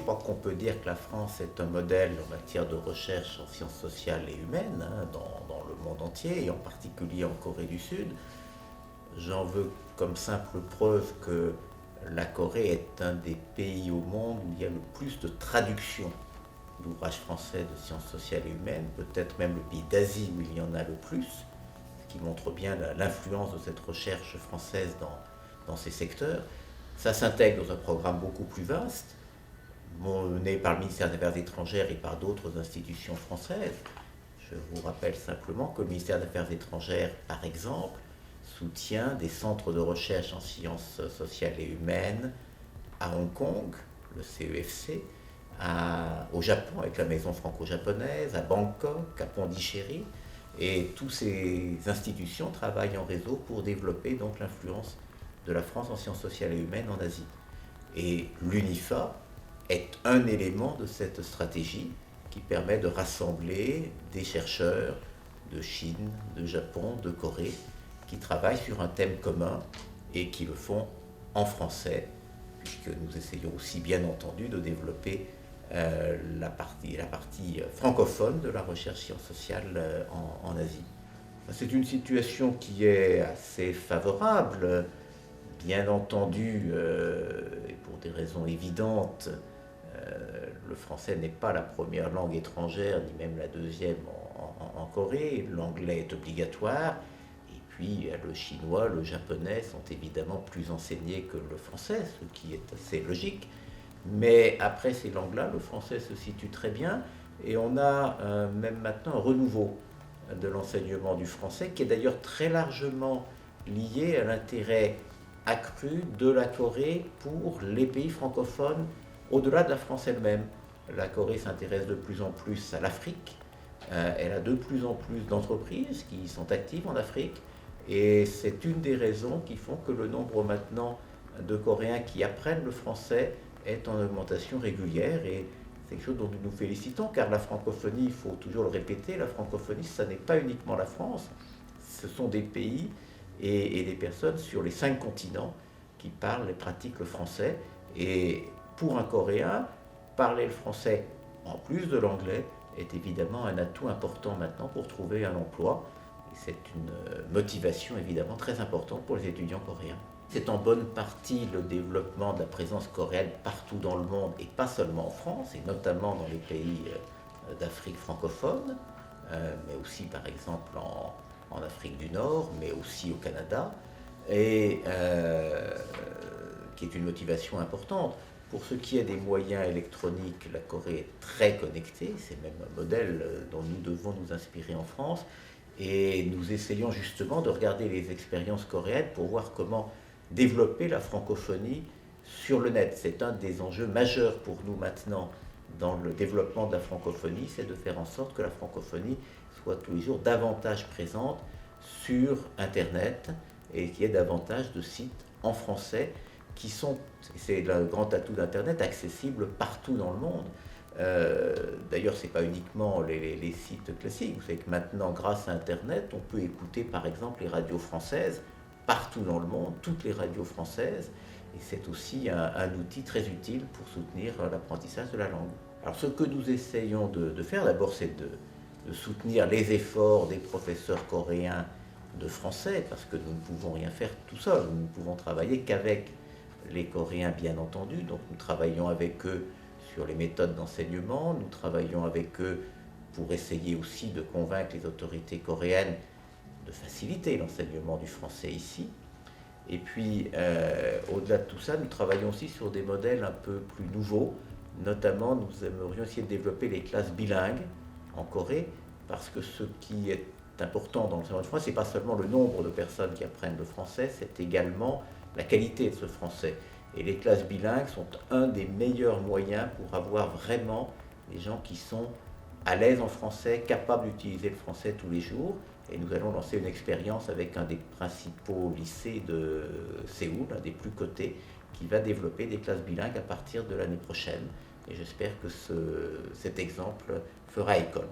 je crois qu'on peut dire que la France est un modèle en matière de recherche en sciences sociales et humaines dans le monde entier, et en particulier en Corée du Sud. J'en veux comme simple preuve que la Corée est un des pays au monde où il y a le plus de traductions d'ouvrages français de sciences sociales et humaines, peut-être même le pays d'Asie où il y en a le plus, ce qui montre bien l'influence de cette recherche française dans ces secteurs. Ça s'intègre dans un programme beaucoup plus vaste, mené par le ministère des Affaires étrangères et par d'autres institutions françaises. Je vous rappelle simplement que le ministère des Affaires étrangères, par exemple, soutient des centres de recherche en sciences sociales et humaines à Hong Kong, le CEFC, au Japon avec la maison franco-japonaise, à Bangkok, à Pondichéry, et toutes ces institutions travaillent en réseau pour développer donc l'influence de la France en sciences sociales et humaines en Asie. Et l'UNIFA est un élément de cette stratégie qui permet de rassembler des chercheurs de Chine, de Japon, de Corée, qui travaillent sur un thème commun et qui le font en français, puisque nous essayons aussi bien entendu de développer la partie francophone de la recherche sciences sociales en Asie. C'est une situation qui est assez favorable, bien entendu, et pour des raisons évidentes. Le français n'est pas la première langue étrangère, ni même la deuxième en Corée. L'anglais est obligatoire. Et puis le chinois, le japonais sont évidemment plus enseignés que le français, ce qui est assez logique. Mais après ces langues-là, le français se situe très bien. Et on a même maintenant un renouveau de l'enseignement du français, qui est d'ailleurs très largement lié à l'intérêt accru de la Corée pour les pays francophones, au-delà de la France elle-même. La Corée s'intéresse de plus en plus à l'Afrique. Elle a de plus en plus d'entreprises qui sont actives en Afrique. Et c'est une des raisons qui font que le nombre maintenant de Coréens qui apprennent le français est en augmentation régulière. Et c'est quelque chose dont nous nous félicitons, car la francophonie, il faut toujours le répéter, la francophonie, ça n'est pas uniquement la France. Ce sont des pays et des personnes sur les 5 continents qui parlent et pratiquent le français. Et pour un Coréen, parler le français en plus de l'anglais est évidemment un atout important maintenant pour trouver un emploi. Et c'est une motivation évidemment très importante pour les étudiants coréens. C'est en bonne partie le développement de la présence coréenne partout dans le monde, et pas seulement en France, et notamment dans les pays d'Afrique francophone, mais aussi par exemple en Afrique du Nord, mais aussi au Canada, et qui est une motivation importante. Pour ce qui est des moyens électroniques, la Corée est très connectée, c'est même un modèle dont nous devons nous inspirer en France, et nous essayons justement de regarder les expériences coréennes pour voir comment développer la francophonie sur le net. C'est un des enjeux majeurs pour nous maintenant dans le développement de la francophonie, c'est de faire en sorte que la francophonie soit tous les jours davantage présente sur Internet et qu'il y ait davantage de sites en français qui sont, c'est le grand atout d'Internet, accessibles partout dans le monde. D'ailleurs, ce n'est pas uniquement les sites classiques. Vous savez que maintenant, grâce à Internet, on peut écouter par exemple les radios françaises partout dans le monde, toutes les radios françaises, et c'est aussi un outil très utile pour soutenir l'apprentissage de la langue. Alors ce que nous essayons de faire d'abord, c'est de soutenir les efforts des professeurs coréens de français, parce que nous ne pouvons rien faire tout seul, nous ne pouvons travailler qu'avec les Coréens bien entendu, donc nous travaillons avec eux sur les méthodes d'enseignement, nous travaillons avec eux pour essayer aussi de convaincre les autorités coréennes de faciliter l'enseignement du français ici. Et puis, au-delà de tout ça, nous travaillons aussi sur des modèles un peu plus nouveaux. Notamment, nous aimerions essayer de développer les classes bilingues en Corée, parce que ce qui est important dans l'enseignement du français, ce n'est pas seulement le nombre de personnes qui apprennent le français, c'est également la qualité de ce français. Et les classes bilingues sont un des meilleurs moyens pour avoir vraiment des gens qui sont à l'aise en français, capables d'utiliser le français tous les jours. Et nous allons lancer une expérience avec un des principaux lycées de Séoul, un des plus cotés, qui va développer des classes bilingues à partir de l'année prochaine. Et j'espère que cet exemple fera école.